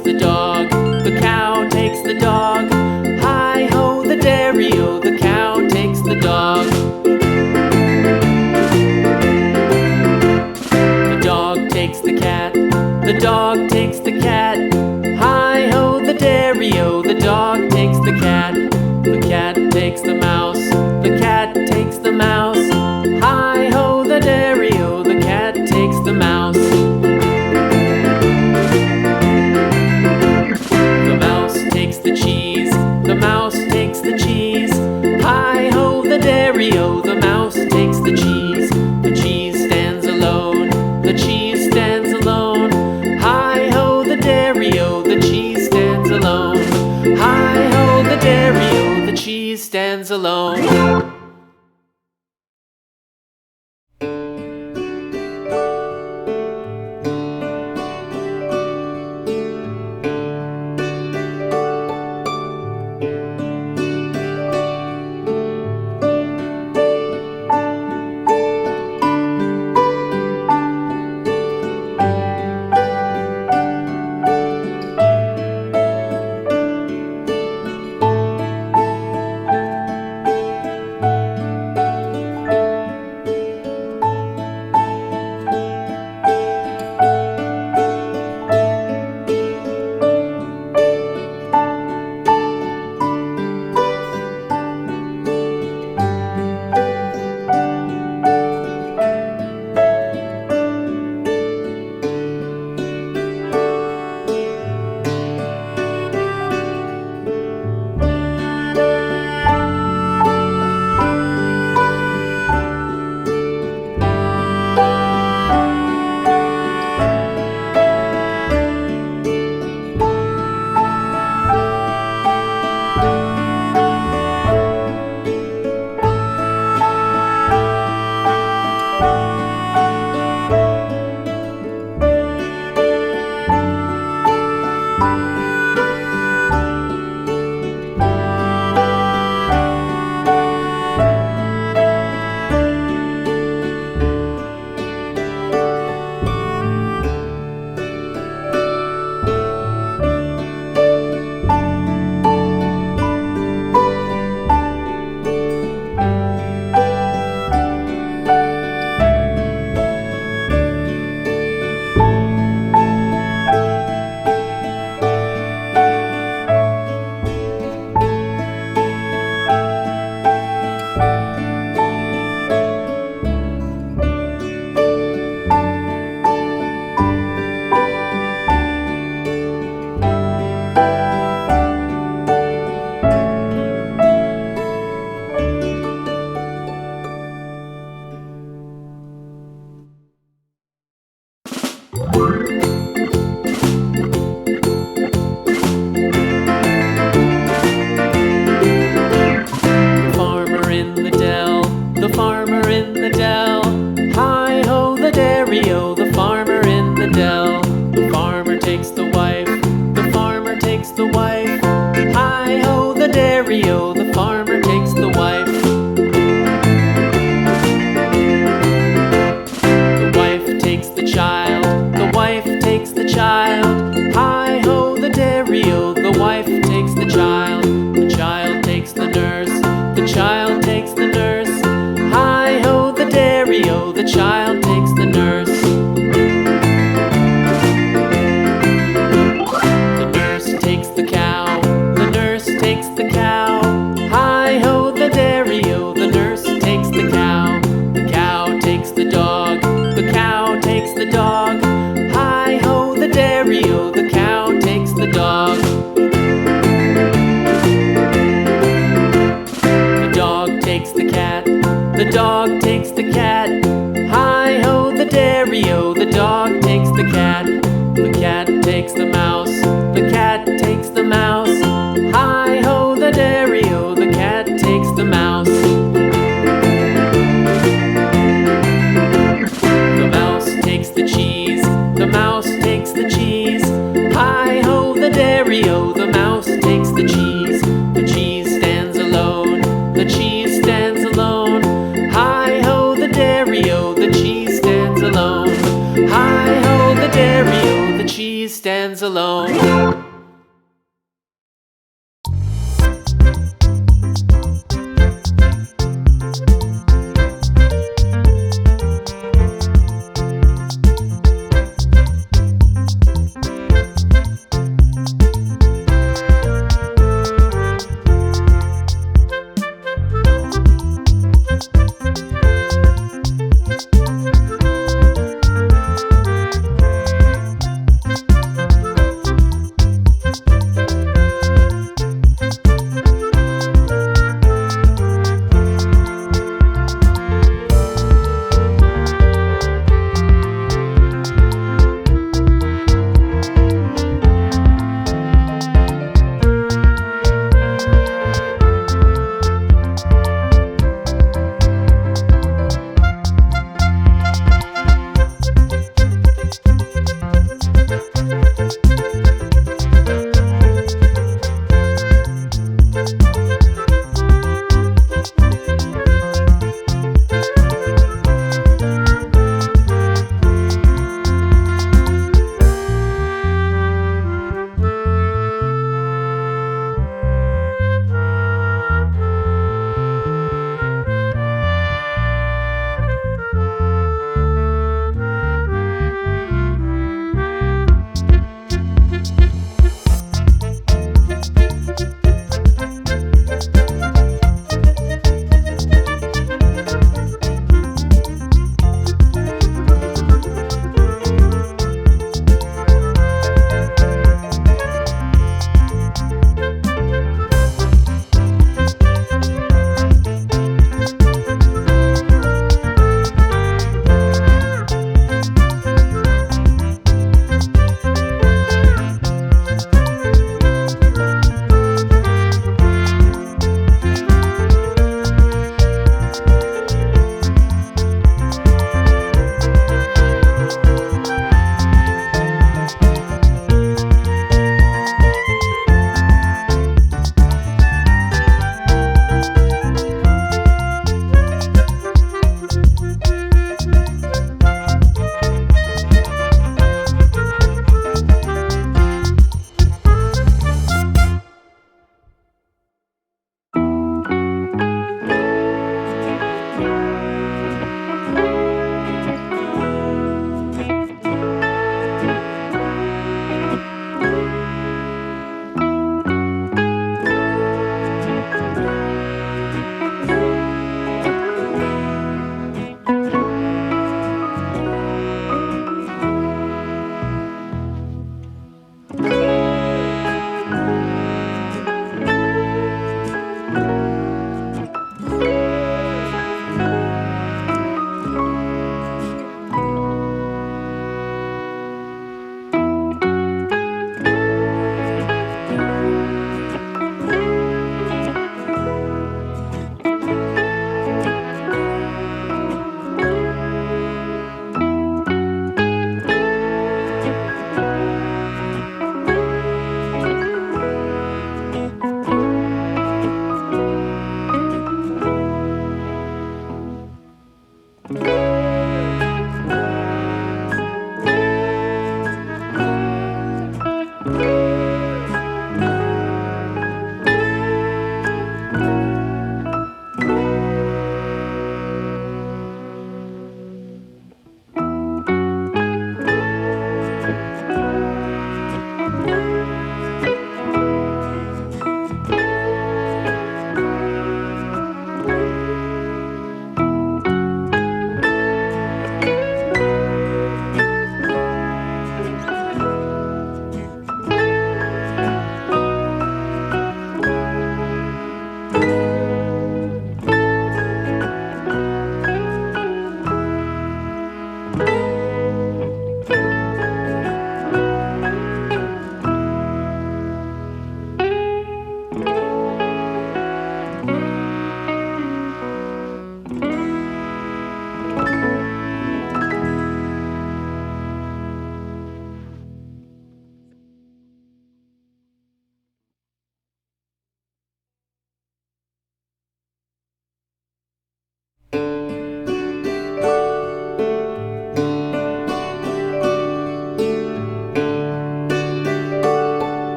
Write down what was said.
takes the dog, the cow takes the dog. Hi-ho, the dairy-o, the cow takes the dog. The dog takes the cat, the dog takes the cat. Hi-ho, the dairy-o, the dog takes the cat. The cat takes the mouse, the cat takes the mouse. Hi-ho, the dairy-o, the cat takes the mouse. The mouse takes the cheese, the mouse takes the cheese. Hi-ho, the dairy-o, the mouse takes the cheese. The cheese stands alone, the cheese stands alone. Hi-ho, the dairy-o, the cheese stands alone. Hi-ho, the dairy-o, the cheese stands alone. The farmer takes the wife. The wife takes the child, the wife takes the child. Hi-ho, the dairy-o, the wife takes the child. The child takes the nurse, the child takes the nurse. Hi-ho, the dairy-o, the child takes the nurse. The nurse takes the cow, the nurse takes the cow. Hi-ho, the dairy-o, the nurse takes the cow. The cow takes the dog, the cow takes the dog. Hi-ho, the dairy-o, the cow takes the dog. The dog takes the cat, the dog takes the cat. Hi-ho, the dairy-o, the dog takes the cat. The cat takes the mouse, the cat takes the mouse. Hi-ho, the dairy-o, the cat takes the mouse. The mouse takes the cheese, the mouse takes the cheese. Hi-ho, the dairy-o, the mouse takes the cheese. The cheese stands alone, the cheese stands alone. Hi-ho, the dairy-o, the cheese stands alone. Hi-ho, the dairy-o, the cheese stands alone. cheese.